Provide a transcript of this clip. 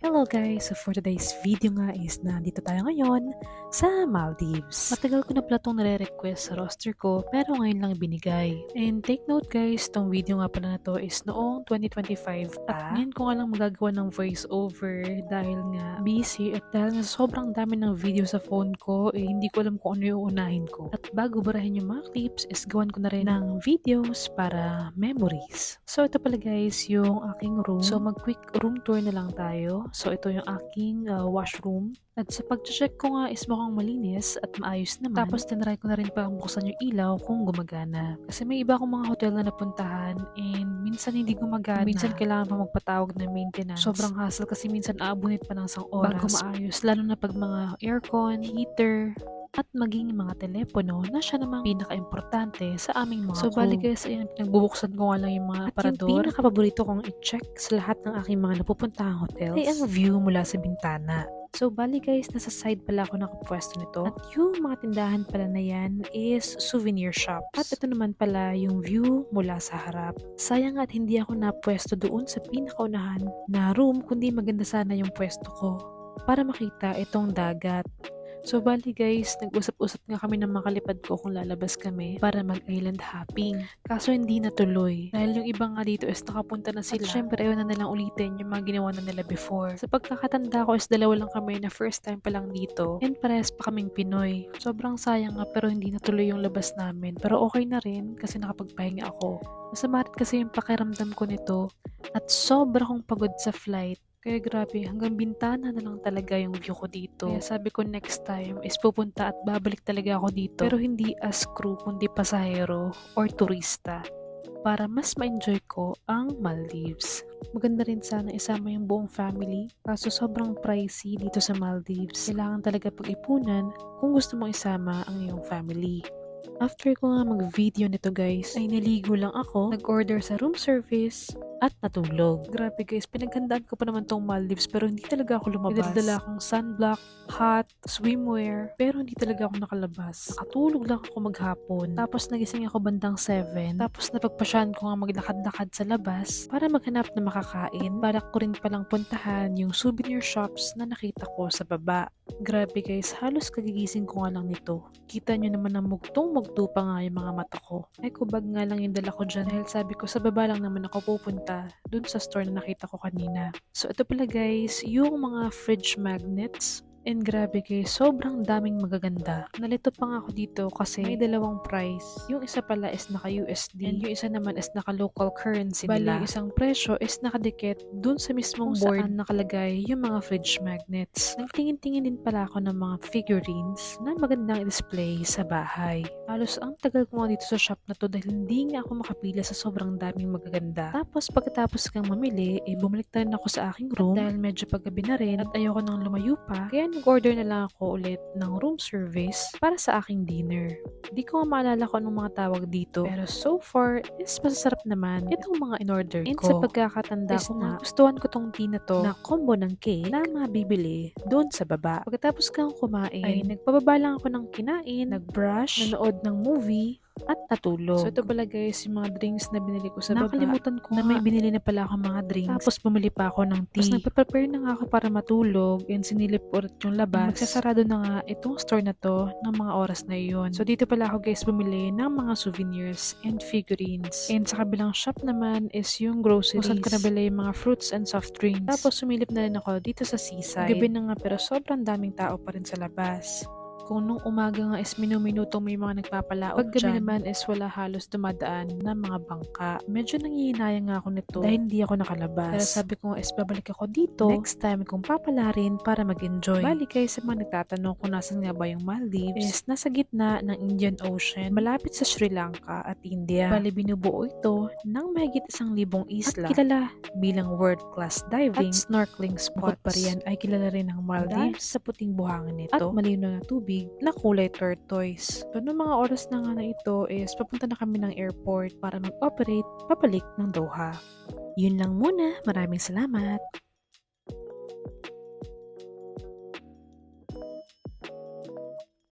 Hello guys! So for today's video nga is nandito tayo ngayon sa Maldives. Matagal ko na pala itong nare-request sa roster ko pero ngayon lang binigay. And take note guys, itong video nga pala na to is noong 2025 at ngayon ko nga lang magagawa ng voice over dahil nga busy at dahil nga sobrang dami ng video sa phone ko hindi ko alam kung ano yung unahin ko. At bago barahin yung mga clips is gawan ko na rin ng videos para memories. So ito pala guys yung aking room. So mag quick room tour na lang tayo. So ito yung aking washroom. At sa pag-check ko nga is mukhang malinis at maayos naman. Tapos tinry ko na rin pa buksan yung ilaw kung gumagana. Kasi may iba akong mga hotel na napuntahan and minsan hindi gumagana. Minsan kailangan pa magpatawag ng maintenance. Sobrang hassle kasi minsan aabunit pa ng isang oras bago maayos. Lalo na pag mga aircon, heater, at maging mga telepono na siya namang pinaka-importante sa aming mga So, bali guys, ayan, pinagbubuksan ko nga lang yung mga aparador. At yung pinaka-paborito kong i-check sa lahat ng aking mga napupuntahang hotels ay ang view mula sa bintana. So, bali guys, nasa side pala ako nakapwesto nito. At yung mga tindahan pala na yan is souvenir shops. At ito naman pala yung view mula sa harap. Sayang at hindi ako napwesto doon sa pinakaunahan na room, kundi maganda sana yung pwesto ko para makita itong dagat. So bali guys, nag-usap-usap nga kami ng makalipad ko kung lalabas kami para mag-island hopping. Kaso hindi natuloy. Dahil yung ibang nga dito is nakapunta na sila. At syempre ayaw na nilang ulitin yung mga ginawa na nila before. Sa pagkakatanda ko is dalawa lang kami na first time pa lang dito. And parehas pa kaming Pinoy. Sobrang sayang nga pero hindi natuloy yung labas namin. Pero okay na rin kasi nakapagpahinga ako. Masama rin kasi yung pakiramdam ko nito. At sobra kong pagod sa flight. Kaya grabe, hanggang bintana na lang talaga yung view ko dito. Kaya sabi ko next time is pupunta at babalik talaga ako dito. Pero hindi as crew, kundi pasahero or turista. Para mas ma-enjoy ko ang Maldives. Maganda rin sana isama yung buong family. Kaso sobrang pricey dito sa Maldives. Kailangan talaga pag-ipunan kung gusto mong isama ang iyong family. After ko nga mag-video nito guys, ay naligo lang ako, nag-order sa room service, at natulog. Grabe guys, pinaghandaan ko pa naman tong Maldives pero hindi talaga ako lumabas. Pinadala akong sunblock, hat, swimwear, pero hindi talaga ako nakalabas. Nakatulog lang ako maghapon. Tapos nagising ako bandang 7. Tapos napagpasyahan ko nga maglakad-lakad sa labas para maghanap na makakain. Balak ko rin palang puntahan yung souvenir shops na nakita ko sa baba. Grabe guys, halos kagigising ko nga lang nito. Kita nyo naman na mugtong-mugto pa nga yung mga mata ko. Ay kubag nga lang yung dala ko dyan dahil sabi ko sa baba lang naman ako pupunta dun sa store na nakita ko kanina. So ito pala guys, yung mga fridge magnets. And grabe guys, sobrang daming magaganda. Nalito pa nga ako dito kasi may dalawang price. Yung isa pala is naka-USD and yung isa naman is naka-local currency nila. Bali, yung isang presyo is nakadikit dun sa mismong board saan nakalagay yung mga fridge magnets. Nagtingin-tingin din pala ako ng mga figurines na magandang display sa bahay. Halos ang tagal ko nga dito sa shop na to dahil hindi nga ako makapila sa sobrang daming magaganda. Tapos pagkatapos kang mamili, bumalik na rin ako sa aking room dahil medyo paggabi na rin at ayoko nang lumayo pa. Kaya nag-order na lang ako ulit ng room service para sa aking dinner. Di ko nga maalala kung anong mga tawag dito. Pero so far, is masasarap naman itong mga in-order ko. And sa pagkakatanda ko nga, gustuhan ko tong tea na to na combo ng cake na mabibili doon sa baba. Pagkatapos kang kumain, ay nagpababa lang ako ng kinain, nag-brush, nanood ng movie, at natulog. So ito pala guys, yung mga drinks na binili ko sa baba. Nakalimutan ko na may binili na pala ako mga drinks. Tapos bumili pa ako ng tea. Tapos nagpe-prepare na nga ako para matulog and sinilip ulit yung labas. Magsasarado na nga itong store na to ng mga oras na iyon. So dito pala ako guys bumili ng mga souvenirs and figurines. And sa kabilang shop naman is yung groceries. Kung saan ko nabili yung mga fruits and soft drinks. Tapos sumilip na rin ako dito sa seaside. Gabi na nga pero sobrang daming tao pa rin sa labas. Kung nung umaga nga is minuminutong may mga nagpapalaot dyan. Paggabi naman is wala halos dumadaan na mga bangka. Medyo nangihinayang nga ako nito dahil hindi ako nakalabas. Pero sabi ko is babalik ako dito next time kung papalarin para mag-enjoy. Bali kayo sa mga nagtatanong kung nasan nga ba yung Maldives is nasa gitna ng Indian Ocean malapit sa Sri Lanka at India. Bali binubuo ito ng mahigit 1,000 isla at kilala bilang world-class diving at snorkeling spots. Bukod pa riyan ay kilala rin ng Maldives sa puting buhangin nito at malinaw na tubig na kulay turquoise. So, noong mga oras na nga na ito is papunta na kami ng airport para mag-operate pabalik ng Doha. Yun lang muna. Maraming salamat.